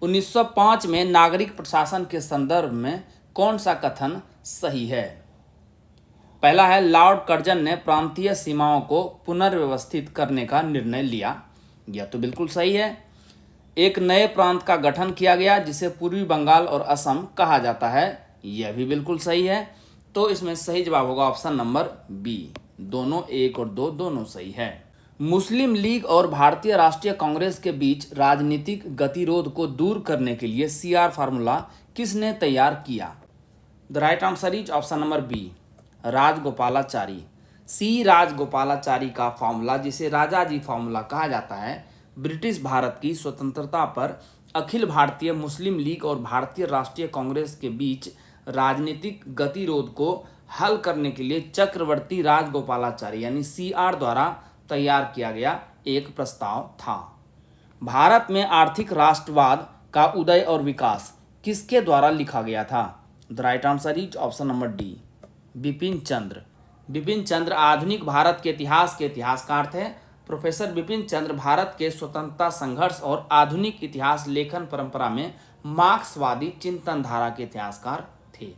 1905 में नागरिक प्रशासन के संदर्भ में कौन सा कथन सही है? पहला है, लॉर्ड कर्जन ने प्रांतीय सीमाओं को पुनर्व्यवस्थित करने का निर्णय लिया। यह तो बिल्कुल सही है। एक नए प्रांत का गठन किया गया जिसे पूर्वी बंगाल और असम कहा जाता है। यह भी बिल्कुल सही है। तो इसमें सही जवाब होगा ऑप्शन नंबर बी। दोनों 1 और 2 दोनों सही है। मुस्लिम लीग और भारतीय राष्ट्रीय कांग्रेस के बीच राजनीतिक गतिरोध को दूर करने के लिए CR फार्मूला किसने तैयार किया? The right answer is option number B, Rajagopalachari. Rajagopalachari का फार्मूला, जिसे राजाजी फार्मूला कहा जाता है, ब्रिटिश भारत की स्वतंत्रता पर अखिल भारतीय मुस्लिम लीग और भारतीय राष्ट्रीय कांग्रेस के बीच राजनीतिक गतिरोध को हल करने के लिए चक्रवर्ती राजगोपालाचारी यानी CR द्वारा तैयार किया गया एक प्रस्ताव था। भारत में आर्थिक राष्ट्रवाद का उदय और विकास किसके द्वारा लिखा गया था? The right answer is option number D, Bipin Chandra. Bipin Chandra आधुनिक भारत के इतिहासकार थे। प्रोफेसर बिपिन चंद्र भारत के स्वतंत्रता संघर्ष और आधुनिक इतिहास लेखन परंपरा में मार्क्सवादी चिंतन धारा के इतिहासकार थे।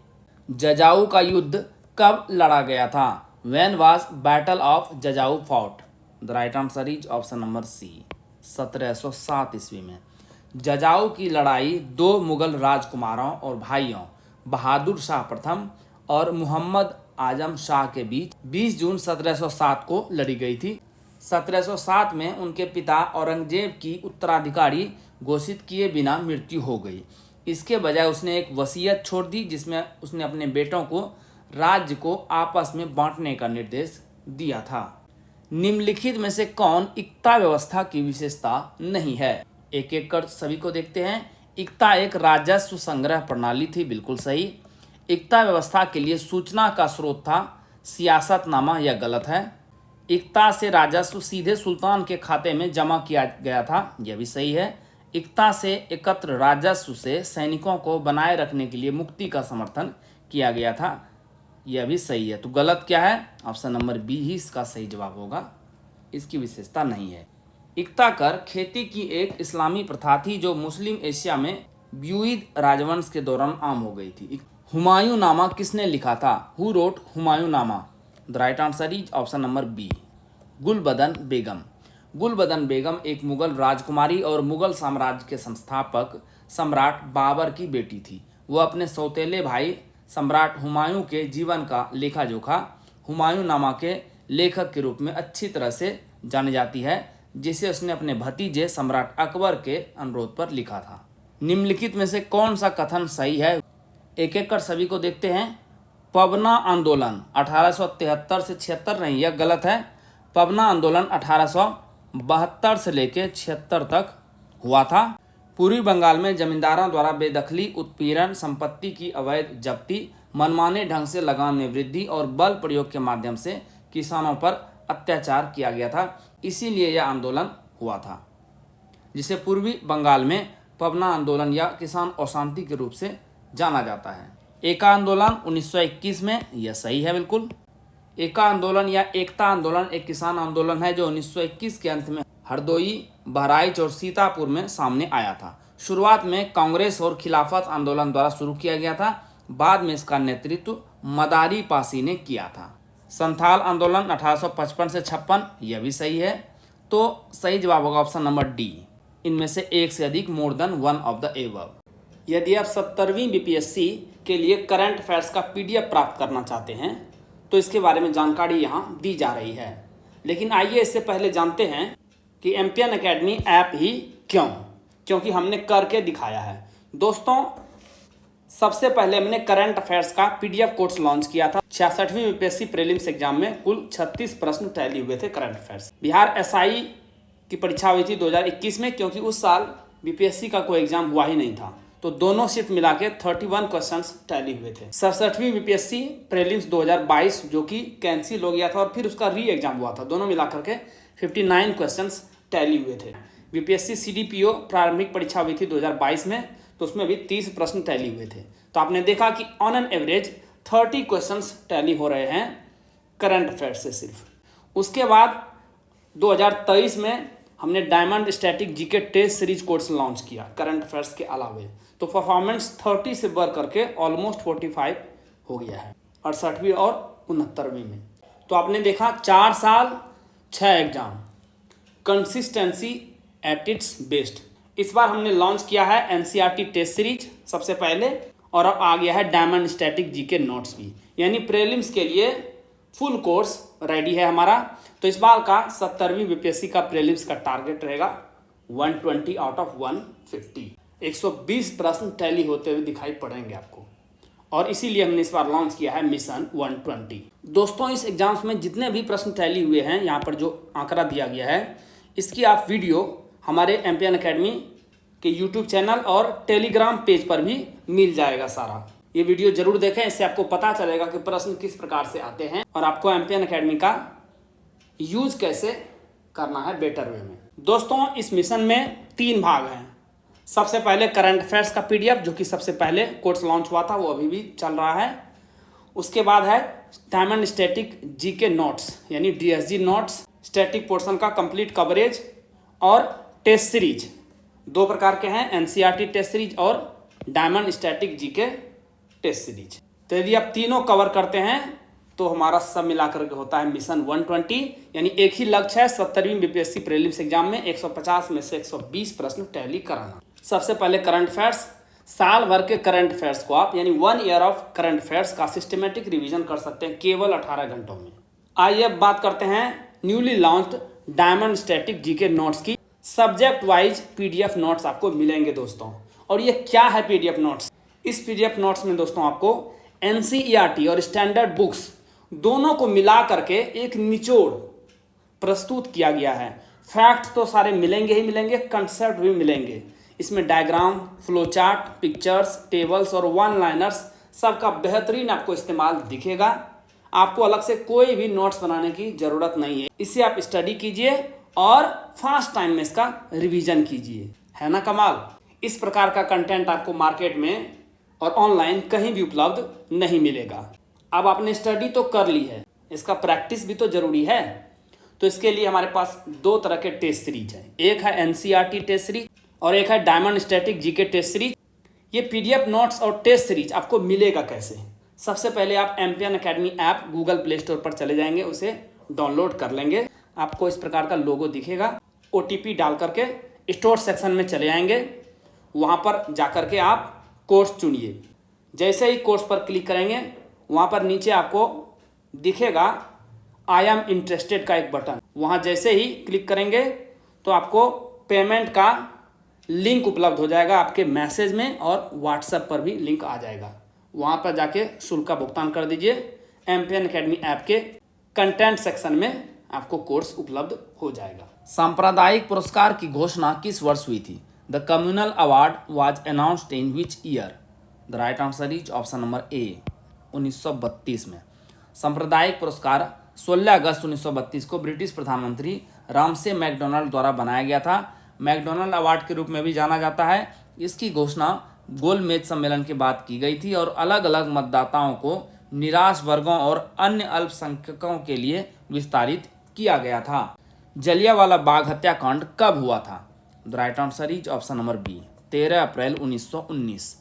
जजाऊ का युद्ध कब लड़ा गया था? When was Battle of Jajau fought? The right answer is option number C, 1707 ईस्वी में। जजाऊ की लड़ाई 2 मुगल राजकुमारों और भाइयों बहादुर शाह प्रथम और मुहम्मद आजम शाह के बीच 20 जून 1707 को लड़ी गई थी। 1707 में उनके पिता औरंगजेब की उत्तराधिकारी घोषित किए बिना मृत्यु हो गई। इसके बजाय उसने एक वसीयत छोड़ दी जिसमें उसने अपने बेटों को राज्य को आपस में बांटने का निर्देश दिया था। निम्नलिखित में से कौन इक्ता व्यवस्था की विशेषता नहीं है? एक एक कर सभी को देखते हैं। इक्ता एक राजस्व संग्रह प्रणाली थी, बिल्कुल सही। इक्ता व्यवस्था के लिए सूचना का स्रोत था सियासतनामा, यह गलत है। इक्ता से राजस्व सीधे सुल्तान के खाते में जमा किया गया था, यह भी सही है। इक्ता से एकत्र राजस्व से सैनिकों को बनाए रखने के लिए मुक्ति का समर्थन किया गया था, यह भी सही है। तो गलत क्या है? ऑप्शन नंबर बी ही इसका सही जवाब होगा, इसकी विशेषता नहीं है। इक्ता कर खेती की एक इस्लामी प्रथा थी जो मुस्लिम एशिया में ब्यूइद राजवंश के दौरान आम हो गई थी। हुमायूं नामा किसने लिखा था? Who wrote Humayun Nama? The right answer is option number B, Gulbadan Begum. Gulbadan Begum एक मुगल राजकुमारी और मुगल साम्राज्य के संस्थापक सम्राट बाबर की बेटी थी। वह अपने सौतेले भाई सम्राट हुमायूं के जीवन का लेखा जोखा हुमायूं नामा के लेखक के रूप में अच्छी तरह से जानी जाती है, जिसे उसने अपने भतीजे सम्राट अकबर के अनुरोध पर लिखा था। निम्नलिखित में से कौन सा कथन सही है? एक एक कर सभी को देखते हैं। पबना आंदोलन 1873 से 76 नहीं, यह गलत है। पबना आंदोलन 1872 से लेकर 76 तक हुआ था। पूर्वी बंगाल में जमींदारों द्वारा बेदखली, उत्पीड़न, संपत्ति की अवैध जब्ती, मनमाने ढंग से लगान में वृद्धि और बल प्रयोग के माध्यम से किसानों पर अत्याचार किया गया था। इसीलिए यह आंदोलन हुआ था, जिसे पूर्वी बंगाल में पबना आंदोलन या किसान अशांति के रूप से जाना जाता है। एका आंदोलन 1921 में, यह सही है बिल्कुल। एका आंदोलन या एकता आंदोलन एक किसान आंदोलन है जो 1921 के अंत में हरदोई, बहराइच और सीतापुर में सामने आया था। शुरुआत में कांग्रेस और खिलाफत आंदोलन द्वारा शुरू किया गया था, बाद में इसका नेतृत्व मदारी पासी ने किया था। संथाल आंदोलन 1855 से 56, यह भी सही है। तो सही जवाब होगा ऑप्शन नंबर डी, इनमें से एक से अधिक, more than one of the above. यदि आप 17वीं BPSC के लिए करंट अफेयर्स का PDF प्राप्त करना चाहते हैं तो इसके बारे में जानकारी यहाँ दी जा रही है। लेकिन आइए इससे पहले जानते हैं कि एम्पियन एकेडमी ऐप ही क्यों, क्योंकि हमने करके दिखाया है। दोस्तों, सबसे पहले हमने करंट अफेयर्स का PDF कोर्स लॉन्च किया था। 66वीं BPSC प्रीलिम्स एग्जाम में कुल 36 प्रश्न टैली हुए थे करंट अफेयर्स। बिहार SI की परीक्षा हुई थी 2021 में, क्योंकि उस साल BPSC का कोई एग्जाम हुआ ही नहीं था, तो दोनों शिफ्ट मिला के 31 क्वेश्चंस टैली हुए थे। 67वीं BPSC प्रीलिम्स 2022 जो कि कैंसिल हो गया था और फिर उसका री एग्जाम हुआ था, दोनों मिला करके 59 क्वेश्चंस टैली हुए थे। BPSC CDPO प्रारंभिक परीक्षा हुई थी 2022 में, तो उसमें भी 30 प्रश्न टैली हुए थे। तो आपने देखा कि on an average 30 questions tally हो रहे हैं करंट अफेयर से सिर्फ। उसके बाद 2023 में हमने diamond static GK test series course launch किया करंट अफेयर्स के अलावे। तो परफॉर्मेंस 30 से बढ़ करके ऑलमोस्ट 45 हो गया है 68वीं और 69वीं में। तो आपने देखा 4 साल 6 exam, consistency at its best. इस बार हमने लॉन्च किया है एनसीईआरटी टेस्ट सीरीज सबसे पहले, और अब आ गया है डायमंड स्टैटिक जीके नोट्स भी, यानी प्रीलिम्स के लिए फुल कोर्स रेडी है हमारा। तो इस बार का 70वीं बीपीएससी का प्रीलिम्स का टारगेट रहेगा 120 आउट ऑफ 150। 120 प्रश्न टैली होते हुए दिखाई पड़ेंगे आपको, और इसीलिए हमने इस बार लॉन्च किया है मिशन 120। दोस्तों, इस एग्जाम्स में जितने भी प्रश्न टैली हुए हैं, यहाँ पर जो आंकड़ा दिया गया है, इसकी आप वीडियो हमारे एमपीएन एकेडमी के यूट्यूब चैनल और टेलीग्राम पेज पर भी मिल जाएगा सारा। ये वीडियो जरूर देखें, इससे आपको पता चलेगा कि प्रश्न किस प्रकार से आते हैं और आपको एमपीएन एकेडमी का यूज कैसे करना है बेटर वे में। दोस्तों, इस मिशन में 3 भाग हैं। सबसे पहले करंट अफेयर्स का पीडीएफ, जो कि सबसे पहले कोर्स लॉन्च हुआ था, वो अभी भी चल रहा है। उसके बाद है डायमंड स्टैटिक जीके नोट्स, यानी डीएसजी नोट्स, स्टैटिक पोर्शन का कंप्लीट कवरेज, और टेस्ट सीरीज 2 प्रकार के हैं, एनसीईआरटी टेस्ट सीरीज और diamond static GK test series. तो यदि आप तीनों कवर करते हैं तो हमारा सब मिलाकर के होता है मिशन 120, यानी एक ही लक्ष्य है 70वीं बीपीएससी प्रीलिम्स एग्जाम में 150 में से 120 प्रश्न टैली कराना। सबसे पहले करंट अफेयर्स, साल भर के करंट अफेयर्स को आप, यानी 1 ईयर ऑफ करंट अफेयर्स का सिस्टमेटिक रिवीजन कर सकते हैं केवल 18 घंटों में। आइए अब बात करते हैं newly launched diamond static GK notes की। सब्जेक्ट वाइज पीडीएफ नोट्स आपको मिलेंगे दोस्तों। और ये क्या है पीडीएफ नोट्स? इस पीडीएफ नोट्स में दोस्तों आपको एनसीईआरटी और स्टैंडर्ड बुक्स दोनों को मिला करके एक निचोड़ प्रस्तुत किया गया है। फैक्ट्स तो सारे मिलेंगे ही मिलेंगे, कंसेप्ट भी मिलेंगे। इसमें diagram, flow chart, pictures, tables और वन लाइनर्स सबका बेहतरीन आपको इस्तेमाल दिखेगा। आपको अलग से कोई भी नोट्स बनाने की जरूरत नहीं है। इसे आप स्टडी कीजिए और फास्ट टाइम में इसका रिवीजन कीजिए, है ना कमाल। इस प्रकार का कंटेंट आपको मार्केट में और ऑनलाइन कहीं भी उपलब्ध नहीं मिलेगा। अब आपने स्टडी तो कर ली है, इसका प्रैक्टिस भी तो जरूरी है। तो इसके लिए हमारे पास 2 तरह के टेस्ट सीरीज है, एक है एनसीईआरटी टेस्ट सीरीज और एक है diamond static GK test series. ये पीडीएफ नोट्स और टेस्ट सीरीज आपको मिलेगा कैसे? सबसे पहले आप MPN Academy app Google Play Store पर चले जाएंगे, उसे डाउनलोड कर लेंगे। आपको इस प्रकार का लोगो दिखेगा। ओटीपी डाल करके स्टोर सेक्शन में चले आएंगे, वहाँ पर जा कर के आप कोर्स चुनिए। जैसे ही कोर्स पर क्लिक करेंगे, वहाँ पर नीचे आपको दिखेगा आई एम इंटरेस्टेड का एक बटन। वहाँ जैसे ही क्लिक करेंगे तो आपको पेमेंट का लिंक उपलब्ध हो जाएगा आपके मैसेज में, और व्हाट्सएप पर भी लिंक आ जाएगा। वहाँ पर जाके शुल्क का भुगतान कर दीजिए। एमपीएन एकेडमी ऐप के कंटेंट सेक्शन में आपको कोर्स उपलब्ध हो जाएगा। सांप्रदायिक पुरस्कार की घोषणा किस वर्ष हुई थी? The communal award was announced in which year? The right answer is option number ए, 1932 में। सांप्रदायिक पुरस्कार 16 अगस्त 1932 को ब्रिटिश प्रधानमंत्री रामसे मैकडोनाल्ड द्वारा बनाया गया था। मैकडोनाल्ड अवार्ड के रूप में भी जाना जाता है। इसकी घोषणा गोलमेज सम्मेलन के बाद की गई थी और अलग अलग मतदाताओं को, निराश वर्गों और अन्य अल्पसंख्यकों के लिए विस्तारित किया गया था। जलियांवाला बाग हत्याकांड कब हुआ था? The right answer is option number B, 13 अप्रैल 1919।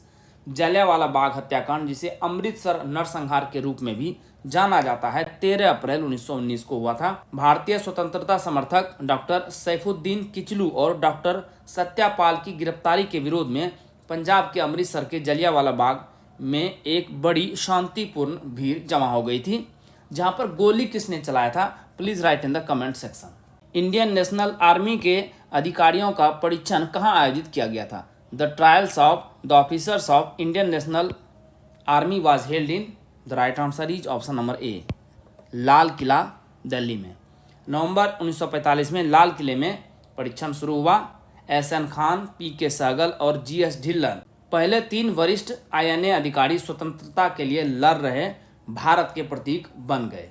जलियांवाला बाग हत्याकांड, जिसे अमृतसर नरसंहार के रूप में भी जाना जाता है, 13 अप्रैल 1919 को हुआ था। भारतीय स्वतंत्रता समर्थक डॉक्टर सैफुद्दीन किचलू और डॉक्टर सत्यापाल की गिरफ्तारी के विरोध में पंजाब के अमृतसर के जलियांवाला बाग में एक बड़ी शांतिपूर्ण भीड़ जमा हो गई थी। जहां पर गोली किसने चलाया था? Please write in the comment section. Indian National Army के अधिकारियों का परीक्षण कहां आयोजित किया गया था? The trials of the officers of Indian National Army was held in, the right answer is option number A, Lal Qila, Delhi में। नवंबर 1945 में लाल किले में परीक्षण शुरू हुआ। एहसन खान, पी.के. सहगल और जी.एस. ढिल्लन, पहले 3 वरिष्ठ आईएनए अधिकारी स्वतंत्रता के लिए लड़ रहे भारत के प्रतीक बन गए।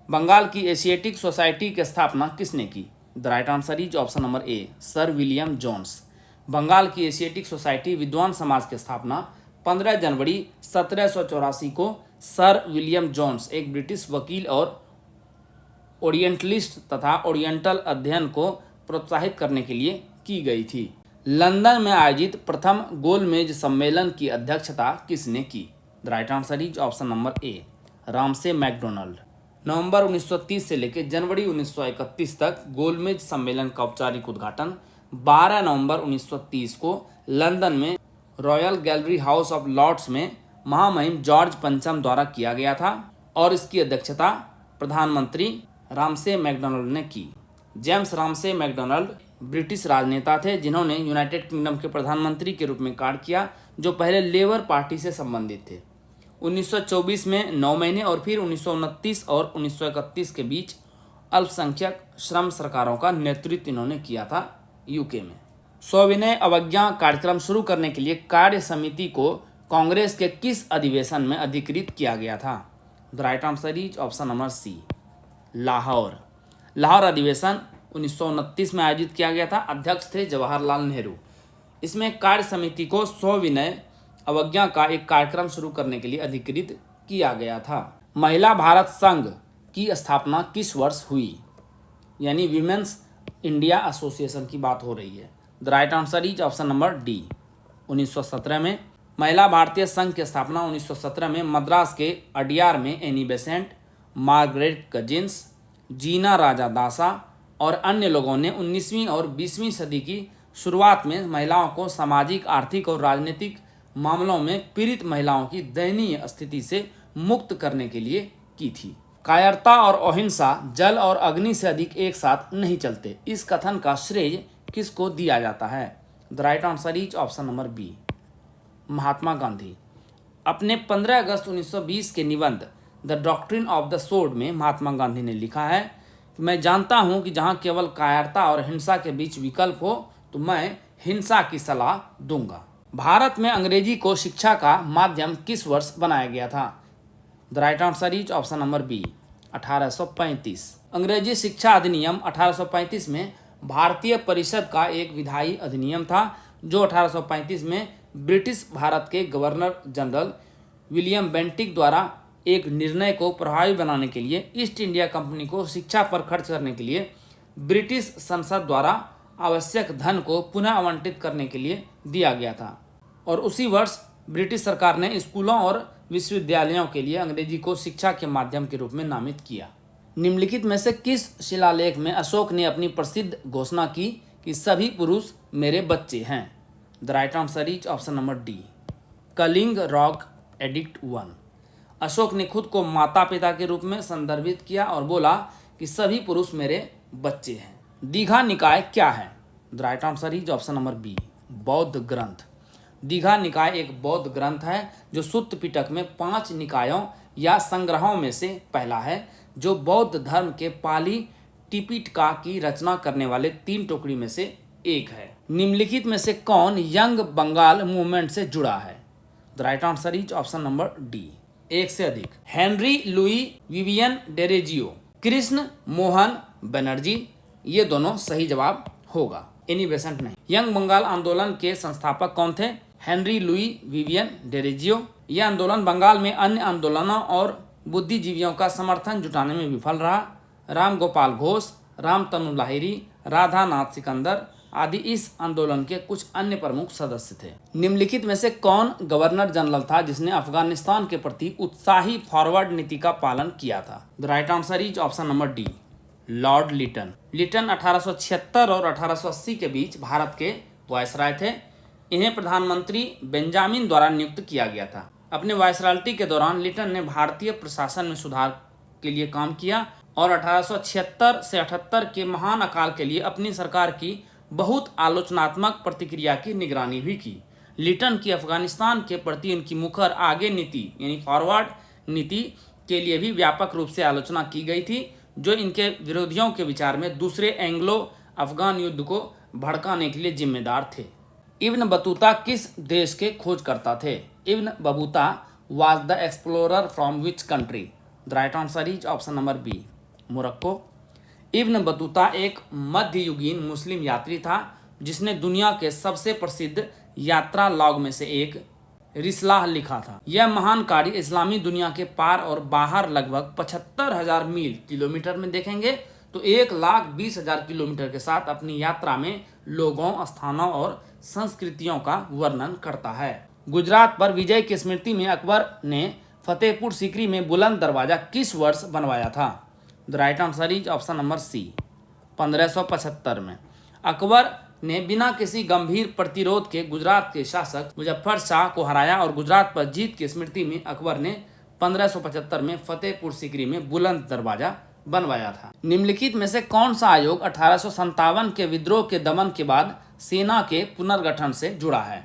बंगाल की एशियाटिक सोसाइटी की स्थापना किसने की? The right answer is option number A, Sir William Jones. Bengal की एशियाटिक सोसाइटी विद्वान समाज की स्थापना 15 जनवरी 1784 को सर विलियम जोन्स, एक ब्रिटिश वकील और ओरिएंटलिस्ट तथा ओरिएंटल अध्ययन को प्रोत्साहित करने के लिए की गई थी। लंदन में आयोजित प्रथम गोलमेज सम्मेलन की अध्यक्षता किसने की? The right answer is option number A, Ramsay MacDonald. नवंबर 1930 से लेकर जनवरी 1931 तक गोलमेज सम्मेलन का औपचारिक उद्घाटन 12 नवंबर 1930 को लंदन में Royal Gallery House of Lords में महामहिम जॉर्ज पंचम द्वारा किया गया था और इसकी अध्यक्षता प्रधानमंत्री रामसे मैकडोनाल्ड ने की। जेम्स रामसे मैकडोनाल्ड ब्रिटिश राजनेता थे जिन्होंने यूनाइटेड किंगडम के प्रधानमंत्री के रूप में कार्य किया, जो पहले लेबर पार्टी से संबंधित थे। 1924 में 9 महीने और फिर 1929 और 1931 के बीच अल्पसंख्यक श्रम सरकारों का नेतृत्व इन्होंने किया था यूके में। सविनय अवज्ञा कार्यक्रम शुरू करने के लिए कार्य समिति को कांग्रेस के किस अधिवेशन में अधिकृत किया गया था? The right answer is option number C, Lahore. Lahore अधिवेशन 1929 में आयोजित किया गया था। अध्यक्ष थे जवाहरलाल नेहरू। इसमें कार्य समिति को सविनय अवज्ञा का एक कार्यक्रम शुरू करने के लिए अधिकृत किया गया था। महिला भारत संघ की स्थापना किस वर्ष हुई? यानी विमेंस इंडिया एसोसिएशन की बात हो रही है। The right answer is option number D, 1917 में। महिला भारतीय संघ की स्थापना 1917 में मद्रास के अडियार में एनी बेसेंट, मार्गरेट कजिन्स, जीना राजा दासा और अन्य लोगों ने 19वीं और 20वीं सदी की शुरुआत में महिलाओं को सामाजिक, आर्थिक और राजनीतिक मामलों में पीड़ित महिलाओं की दयनीय स्थिति से मुक्त करने के लिए की थी। कायरता और अहिंसा जल और अग्नि से अधिक एक साथ नहीं चलते, इस कथन का श्रेय किसको दिया जाता है? The right answer is option number B, Mahatma Gandhi. अपने 15 अगस्त 1920 के निबंध the doctrine of the sword में महात्मा गांधी ने लिखा है कि मैं जानता हूं कि जहां केवल कायरता और हिंसा के बीच विकल्प हो तो मैं हिंसा की सलाह दूंगा। भारत में अंग्रेजी को शिक्षा का माध्यम किस वर्ष बनाया गया था? The right answer is option number B, 1835। अंग्रेजी शिक्षा अधिनियम 1835 में भारतीय परिषद का एक विधायी अधिनियम था जो 1835 में ब्रिटिश भारत के गवर्नर जनरल विलियम बेंटिक द्वारा एक निर्णय को प्रभावी बनाने के लिए ईस्ट इंडिया कंपनी को शिक्षा पर खर्च करने के लिए ब्रिटिश संसद द्वारा आवश्यक धन को पुनः आवंटित करने के लिए दिया गया था और उसी वर्ष ब्रिटिश सरकार ने स्कूलों और विश्वविद्यालयों के लिए अंग्रेजी को शिक्षा के माध्यम के रूप में नामित किया। निम्नलिखित में से किस शिलालेख में अशोक ने अपनी प्रसिद्ध घोषणा की कि सभी पुरुष मेरे बच्चे हैं? The right answer is option number D, Kalinga rock edict 1। Ashoka ने खुद को माता पिता के रूप में संदर्भित किया और बोला कि सभी पुरुष मेरे बच्चे हैं। दीघा निकाय क्या है? The right answer is option number B, बौद्ध ग्रंथ। दीघा निकाय एक बौद्ध ग्रंथ है जो सुत्त पिटक में 5 निकायों या संग्रहों में से पहला है, जो बौद्ध धर्म के पाली टिपिटका की रचना करने वाले 3 टुकड़ी में से एक है। निम्नलिखित में से कौन यंग बंगाल मूवमेंट से जुड़ा है? The right answer is option number D, एक से अधिक। Henry Louis Vivian Derozio, Krishna Mohan Banerjee, ये दोनों सही जवाब होगा, एनी बेसेंट नहीं। यंग बंगाल आंदोलन के संस्थापक कौन थे? Henry Louis Vivian Derozio. यह आंदोलन बंगाल में अन्य आंदोलनों और बुद्धिजीवियों का समर्थन जुटाने में विफल रहा। राम गोपाल घोष, रामतनु लाहिरी, राधा नाथ सिकंदर आदि इस आंदोलन के कुछ अन्य प्रमुख सदस्य थे। निम्नलिखित में से कौन गवर्नर जनरल था जिसने अफगानिस्तान के प्रति उत्साही फॉरवर्ड नीति का पालन किया था? The right answer is option number D, Lord Lytton. Lytton 1876 और 1880 के बीच भारत के वायसराय थे। इन्हें प्रधानमंत्री बेंजामिन द्वारा नियुक्त किया गया था। अपने वायसरायल्टी के दौरान लिटन ने भारतीय प्रशासन में सुधार के लिए काम किया और 1876 से 78 के महान अकाल के लिए अपनी सरकार की बहुत आलोचनात्मक प्रतिक्रिया की निगरानी भी की। लिटन की अफगानिस्तान के प्रति उनकी मुखर आगे नीति यानी फॉरवर्ड नीति के लिए भी व्यापक रूप से आलोचना की गई थी, जो इनके विरोधियों के विचार में दूसरे एंग्लो अफगान युद्ध को भड़काने के लिए जिम्मेदार थे। इब्न बतूता किस देश के खोजकर्ता थे? Ibn Battuta was the explorer from which country? The right answer is option number B, Morocco. Ibn Battuta एक मध्ययुगीन मुस्लिम यात्री था जिसने दुनिया के सबसे प्रसिद्ध यात्रा लॉग में से एक रिसलाह लिखा था। यह महान कार्य इस्लामी दुनिया के पार और बाहर लगभग 75,000 मील किलोमीटर में देखेंगे तो 1,20,000 किलोमीटर के साथ अपनी यात्रा में लोगों, स्थानों और संस्कृतियों का वर्णन करता है। गुजरात पर विजय की स्मृति में अकबर ने फतेहपुर सीकरी में बुलंद दरवाजा किस वर्ष बनवाया था? The right answer is option number C, 1575 में। अकबर ने बिना किसी गंभीर प्रतिरोध के गुजरात के शासक मुजफ्फर शाह को हराया और गुजरात पर जीत की स्मृति में अकबर ने 1575 में फतेहपुर सीकरी में बुलंद दरवाजा बनवाया था। निम्नलिखित में से कौन सा आयोग 1857 के विद्रोह के दमन के बाद सेना के पुनर्गठन से जुड़ा है?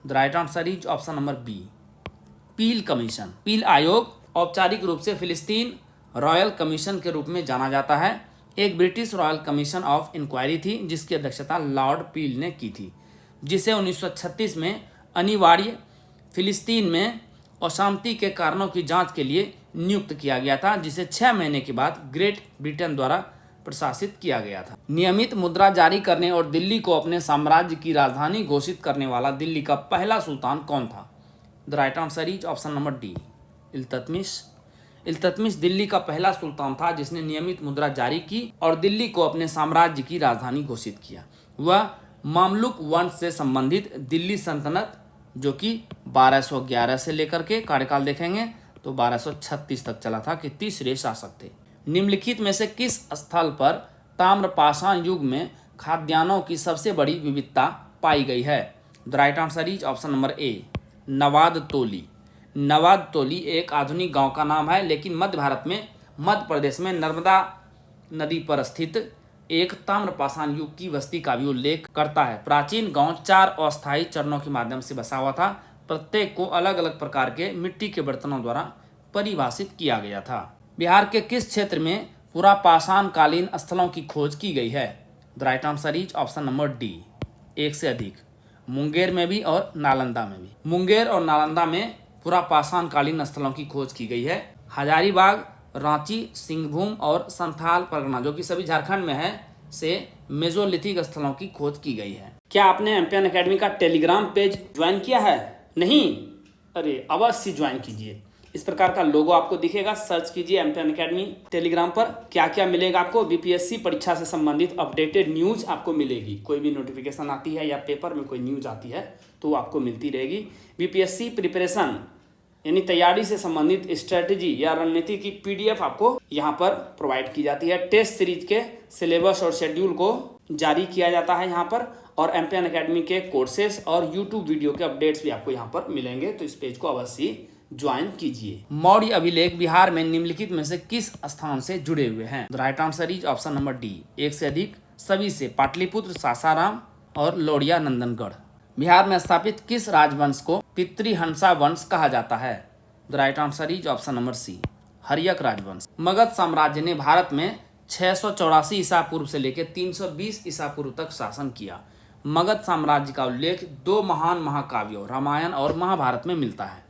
The right answer is option number B, Peel commission. Peel आयोग औपचारिक रूप से फिलिस्तीन रॉयल कमीशन के रूप में जाना जाता है। एक British royal commission of inquiry थी जिसकी अध्यक्षता लॉर्ड पील ने की थी, जिसे 1936 में अनिवार्य फिलिस्तीन में अशांति के कारणों की जांच के लिए नियुक्त किया गया था, जिसे 6 महीने के बाद ग्रेट ब्रिटेन द्वारा प्रशासित किया गया था। नियमित मुद्रा जारी करने और दिल्ली को अपने साम्राज्य की राजधानी घोषित करने वाला दिल्ली का पहला सुल्तान कौन था? The right answer is option number D, Iltutmish. Iltutmish Delhi का पहला सुल्तान था जिसने नियमित मुद्रा जारी की और दिल्ली को अपने साम्राज्य की राजधानी घोषित किया। वह मामलुक वंश से संबंधित दिल्ली सल्तनत, जो कि 1211 से लेकर के कार्यकाल देखेंगे तो 1236 तक चला था, कि तीसरे शासक थे। निम्नलिखित में से किस स्थल पर ताम्रपाषाण युग में खाद्यान्नों की सबसे बड़ी विविधता पाई गई है? The right answer is option number A, Navdatoli. Navdatoli एक आधुनिक गांव का नाम है, लेकिन मध्य भारत में मध्य प्रदेश में नर्मदा नदी पर स्थित एक ताम्रपाषाण युग की बस्ती का भी उल्लेख करता है। प्राचीन गांव 4 अस्थायी चरणों के माध्यम से बसा हुआ था। प्रत्येक को अलग अलग प्रकार के मिट्टी के बर्तनों द्वारा परिभाषित किया गया था। बिहार के किस क्षेत्र में पुरापाषाण कालीन स्थलों की खोज की गई है? The right answer is option number D, एक से अधिक। मुंगेर में भी और नालंदा में भी। मुंगेर और नालंदा में पुरापाषाण कालीन स्थलों की खोज की गई है। हजारीबाग, रांची, सिंहभूम और संथाल परगना, जो कि सभी झारखंड में है, से मेजोलिथिक स्थलों की खोज की गई है। क्या आपने एमपीएन एकेडमी का टेलीग्राम पेज ज्वाइन किया है? नहीं? अरे अवश्य ज्वाइन कीजिए। इस प्रकार का लोगो आपको दिखेगा, सर्च कीजिए एमपीएन एकेडमी टेलीग्राम पर। क्या क्या मिलेगा आपको? बीपीएससी परीक्षा से संबंधित अपडेटेड न्यूज आपको मिलेगी। कोई भी नोटिफिकेशन आती है या पेपर में कोई न्यूज आती है तो आपको मिलती रहेगी। बीपीएससी प्रिपरेशन यानी तैयारी से संबंधित स्ट्रेटेजी या रणनीति की पीडीएफ आपको यहाँ पर प्रोवाइड की जाती है। टेस्ट सीरीज के सिलेबस और शेड्यूल को जारी किया जाता है यहाँ पर, और एमपीएन एकेडमी के कोर्सेज और यूट्यूब वीडियो के अपडेट्स भी आपको यहाँ पर मिलेंगे, तो इस पेज को अवश्य ज्वाइन कीजिए। मौर्य अभिलेख बिहार में निम्नलिखित में से किस स्थान से जुड़े हुए हैं? The right answer is option number D, एक से अधिक। सभी से पाटलिपुत्र, सासाराम और लौड़िया नंदनगढ़। बिहार में स्थापित किस राजवंश को पितृहंसा वंश कहा जाता है? The right answer is option number C, Haryanka राजवंश। मगध साम्राज्य ने भारत में 684 ईसा पूर्व से लेकर 320 ईसा पूर्व तक शासन किया। मगध साम्राज्य का उल्लेख 2 महान महाकाव्यों रामायण और महाभारत में मिलता है।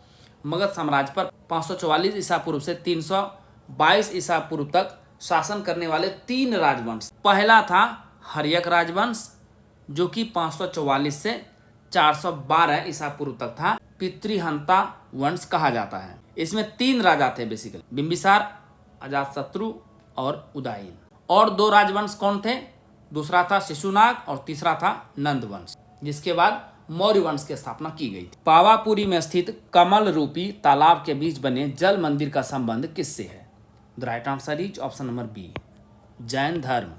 मगध साम्राज्य पर 544 ईसा पूर्व से 322 ईसा पूर्व तक शासन करने वाले 3 राजवंश। पहला था हर्यक राजवंश, जो कि 544 से 412 ईसा पूर्व तक था। पितृहंता वंश कहा जाता है। इसमें 3 राजा थे बेसिकली, बिंबिसार, अजातशत्रु और उदयन। और 2 राजवंश कौन थे? दूसरा था शिशुनाग और तीसरा था नंद वंश, जिसके बाद मौर्य वंश की स्थापना की गई थी। पावापुरी में स्थित कमल रूपी तालाब के बीच बने जल मंदिर का संबंध किससे है? The right answer is option number B, Jain धर्म।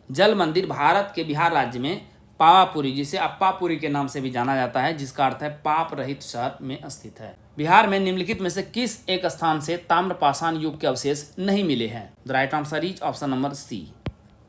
जल मंदिर भारत के बिहार राज्य में पावापुरी, जिसे अप्पापुरी के नाम से भी जाना जाता है, जिसका अर्थ है पाप रहित शहर, में स्थित है। बिहार में निम्नलिखित में से किस एक स्थान से ताम्रपाषाण युग के अवशेष नहीं मिले हैं? The right answer is option number C,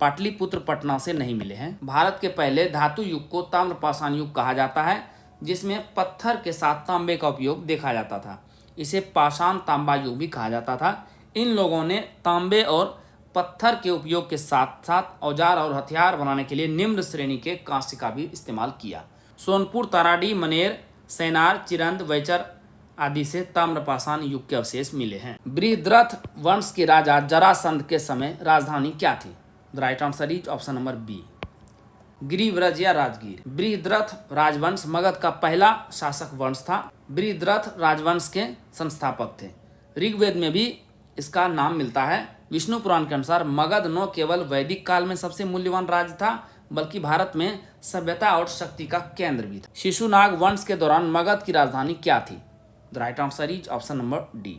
Pataliputra Patna से नहीं मिले हैं। भारत के पहले धातु युग को ताम्रपाषाण युग कहा जाता है, जिसमें पत्थर के साथ तांबे का उपयोग देखा जाता था। इसे पाषाण तांबा युग भी कहा जाता था। इन लोगों ने तांबे और पत्थर के उपयोग के साथ साथ औजार और हथियार बनाने के लिए निम्न श्रेणी के कांस्य का भी इस्तेमाल किया। सोनपुर, ताराडी, मनेर, सैनार, चिरंद, वैचर आदि से ताम्रपाषाण युग के अवशेष मिले हैं। बृहद्रथ वंश के राजा जरासंध के समय राजधानी क्या थी? The right answer is option number B, Girivraj या राजगीर। बृहद्रथ राजवंश मगध का पहला शासक वंश था। बृहद्रथ राजवंश के संस्थापक थे। ऋग्वेद में भी इसका नाम मिलता है। विष्णु पुराण के अनुसार मगध न केवल वैदिक काल में सबसे मूल्यवान राज्य था, बल्कि भारत में सभ्यता और शक्ति का केंद्र भी था। शिशुनाग वंश के दौरान मगध की राजधानी क्या थी? The right answer is option number D,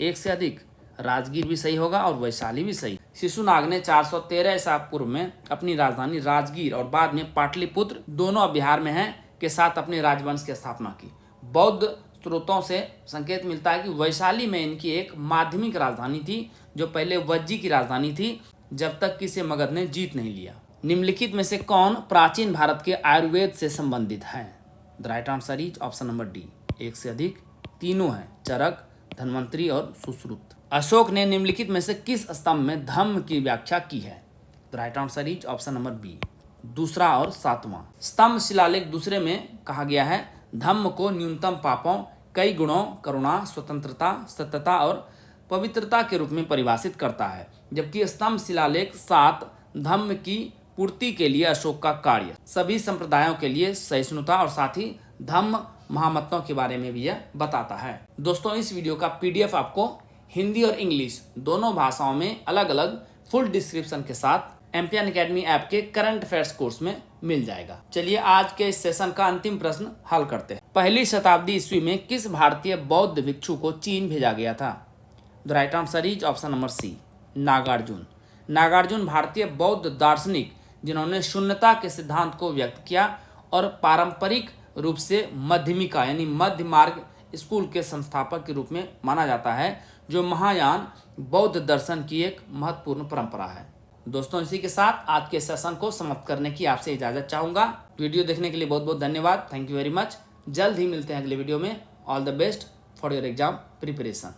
एक से अधिक। राजगीर भी सही होगा और वैशाली भी सही। शिशुनाग ने 413 ईसा पूर्व में अपनी राजधानी राजगीर और बाद में पाटलिपुत्र, दोनों अब बिहार में हैं, के साथ अपने राजवंश की स्थापना की। बौद्ध स्रोतों से संकेत मिलता है कि वैशाली में इनकी एक माध्यमिक राजधानी थी, जो पहले वज्जी की राजधानी थी, जब तक कि इसे मगध ने जीत नहीं लिया। निम्नलिखित में से कौन प्राचीन भारत के आयुर्वेद से संबंधित है? The right answer is option number D, एक से अधिक। तीनों हैं, चरक, धन्वंतरी और सुश्रुत। अशोक ने निम्नलिखित में से किस स्तंभ में धम्म की व्याख्या की है? The right answer is option number B, दूसरा और सातवां। स्तंभ शिलालेख दूसरे में कहा गया है, धम्म को न्यूनतम पापों, कई गुणों, करुणा, स्वतंत्रता, सत्यता और पवित्रता के रूप में परिभाषित करता है, जबकि स्तंभ शिलालेख 7 धम्म की पूर्ति के लिए अशोक का कार्य, सभी संप्रदायों के लिए सहिष्णुता और साथ ही धम्म महामतों के बारे में भी यह बताता है। दोस्तों, इस वीडियो का पीडीएफ आपको हिंदी और इंग्लिश दोनों भाषाओं में अलग अलग फुल डिस्क्रिप्शन के साथ एमपीएन एकेडमी ऐप के करंट अफेयर्स कोर्स में मिल जाएगा। चलिए आज के इस सेशन का अंतिम प्रश्न हल करते हैं। पहली शताब्दी ईस्वी में किस भारतीय बौद्ध भिक्षु को चीन भेजा गया था? The right answer is option number C, Nagarjuna. Nagarjuna भारतीय बौद्ध दार्शनिक जिन्होंने शून्यता के सिद्धांत को व्यक्त किया और पारंपरिक रूप से मध्यमिका यानी मध्य मार्ग स्कूल के संस्थापक के रूप में माना जाता है, जो महायान बौद्ध दर्शन की एक महत्वपूर्ण परंपरा है। दोस्तों, इसी के साथ आज के सेशन को समाप्त करने की आपसे इजाजत चाहूंगा। वीडियो देखने के लिए बहुत बहुत धन्यवाद। Thank you very much. जल्द ही मिलते हैं अगले वीडियो में। All the best for your exam preparation.